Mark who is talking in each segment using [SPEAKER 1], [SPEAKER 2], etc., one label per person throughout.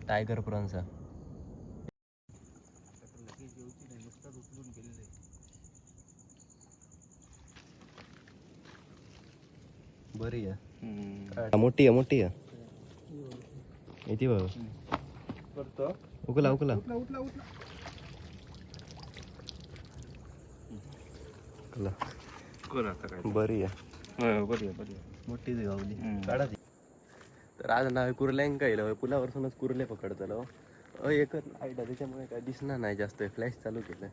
[SPEAKER 1] Tiger prawns बरी आहे. मोठी आहे मोठी आहे. येते बघ. उकला उकला बरी आहे. मोठी गावली काढा ती. तर आज ना कुर्ल्यांक येईल पुलावरसूनच कुर्ले पकडतलो. एकच लाईट त्याच्यामुळे काय दिसणार नाही जास्त. फ्लॅश चालू केलं.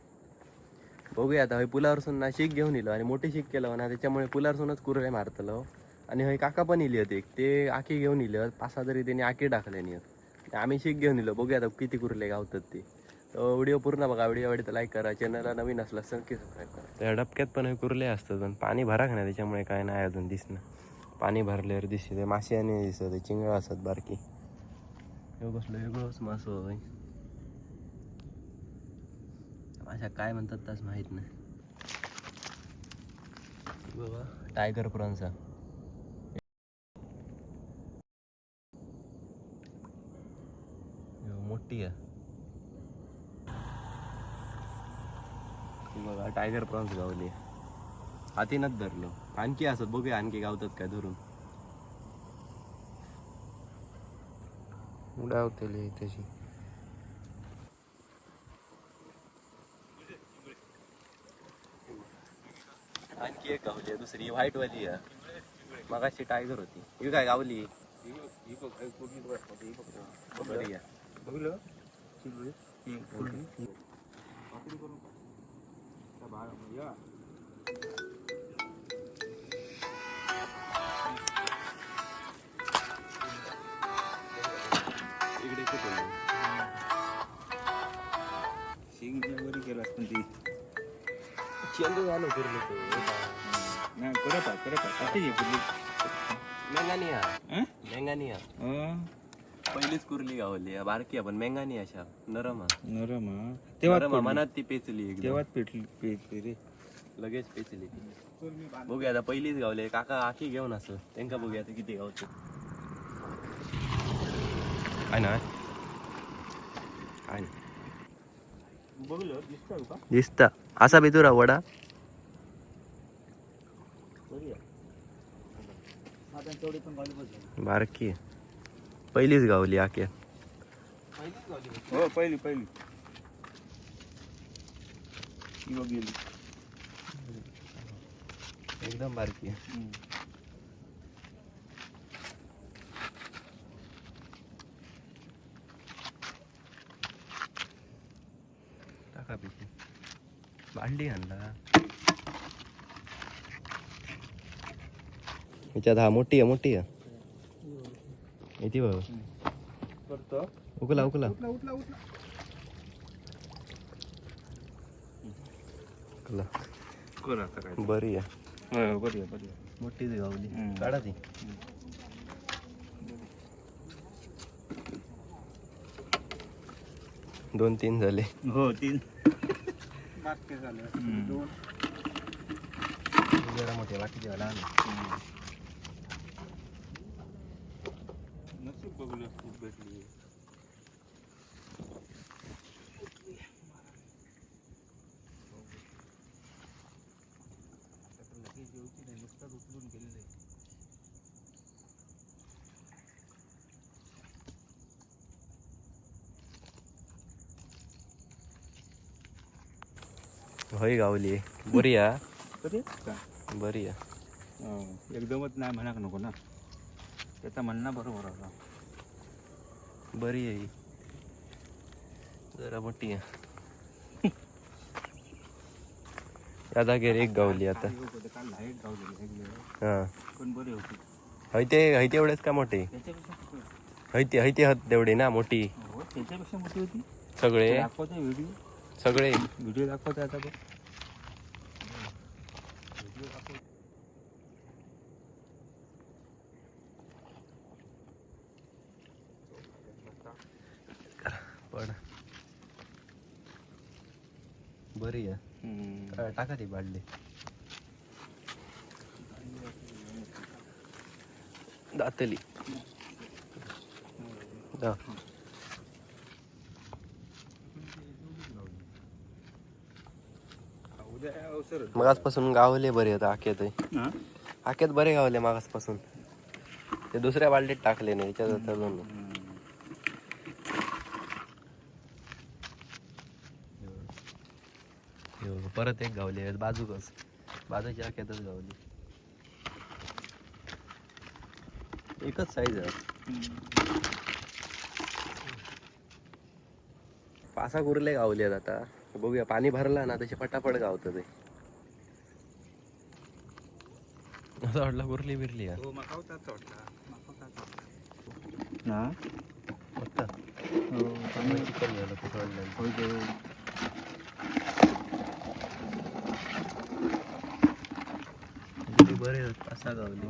[SPEAKER 1] बघूया आता पुलावरसून ना शीक घेऊन येलो आणि मोठी शीक केलं ना त्याच्यामुळे पुलावरसूनच कुर्ले मारतलो. आणि हय काका पण इली होती ते आखी घेऊन इलं 5-6 तरी त्यांनी आखी टाकले नाही. आम्ही शीक घेऊन इलो. बघूया आता किती कुर्ले गावतात ते. व्हिडिओ पूर्ण बघा. व्हिडिओ आवडतं लाईक करा. चॅनलला नवीन असला नक्की सबस्क्राईब करा. त्या डबक्यात पण कुर्ले असतात पण पाणी भरा का नाही त्याच्यामुळे काय नाही अजून दिसणं. पाणी भरल्यावर दिसते मासे आणि दिसत चिंगळं असतात बारकी. हे कसलं वेगळंच मास होय. माझ्या काय म्हणतात तास माहित नाही. बाबा टायगर प्रॉन्स मोठी आहे. बघा टायगर प्रॉन्स गावली. हातीनच धरलो. आणखी असत बघूया आणखी गावतात काय धरून. उडावतेली त्याची. आणखी एक गावली दुसरी व्हाईट वाली आहे. मगाशी टायगर होती. ही काय गावली. बरी आहे. इकडे कुठे
[SPEAKER 2] बरी केलास पण ती
[SPEAKER 1] चेंडू झालो कुर्ली तो
[SPEAKER 2] नाही करत
[SPEAKER 1] मेंगानिया मेंगानिया पहिलीच कुर्ली गावली बारकी पण मेंगानी अशा नरम तेव्हा मनात ती पेचली
[SPEAKER 2] तेव्हाच पेटली रे
[SPEAKER 1] लगेच पेचली. बघूया आता पहिलीच गावले. काका आखी घेऊन असं त्यांका बघूया आता किती गावते. काय ना काय
[SPEAKER 2] बघलं
[SPEAKER 1] दिसता असा भितुरा वडा बारकी पहिलीच गावली आख्या.
[SPEAKER 2] हो पहिली गेली
[SPEAKER 1] एकदम बारकी. टाका पिकी भांडी आणला ह्याच्यात. हा मोठी आहे येते बघ. उकला बरी आहे. मोठी गावली काढा ती. 2-3 झाले.
[SPEAKER 2] हो 3 बाकी झाले. 2
[SPEAKER 1] जरा मोठे बाकीचे वाला
[SPEAKER 2] नशीब बघूया खूप भेटली. नुकताच उचलून गेलेले.
[SPEAKER 1] होय गावली बरी आहे. बरी आहे.
[SPEAKER 2] एकदमच नाही म्हणा नको ना. त्याचा म्हणणं बरोबर होता.
[SPEAKER 1] बरी आहे जरा मोठी आहे. या जागेवर एक गावली आता. हा
[SPEAKER 2] पण बरी होती.
[SPEAKER 1] हैते एवढेच का मोठे हैते हत तेवढे ना मोठी.
[SPEAKER 2] त्याच्यापेक्षा मोठी होती.
[SPEAKER 1] सगळे
[SPEAKER 2] दाखवते व्हिडिओ दाखवते आता बघ.
[SPEAKER 1] पण बरी आहे. टाका ती बाडली दातली.
[SPEAKER 2] अवसर
[SPEAKER 1] मगाचपासून गावले बरे आहेत आख्यात
[SPEAKER 2] हां
[SPEAKER 1] आख्यात बरे गावले मागासपासून ते दुसऱ्या बाल्टीत टाकले नाही त्याच्यात अजून परत एक गावले बाजूकच बाजूच्या आख्यातच गावली एकच साईज आहे 5 कुर्ले गावले आहेत आता बघूया पाणी भरला ना तसे पटापट गावतं ते असं वाटलं कुर्ली बिरली आहे
[SPEAKER 2] हो चांगलं
[SPEAKER 1] चिकन झालं तसं वाटलं बरे 5 गावली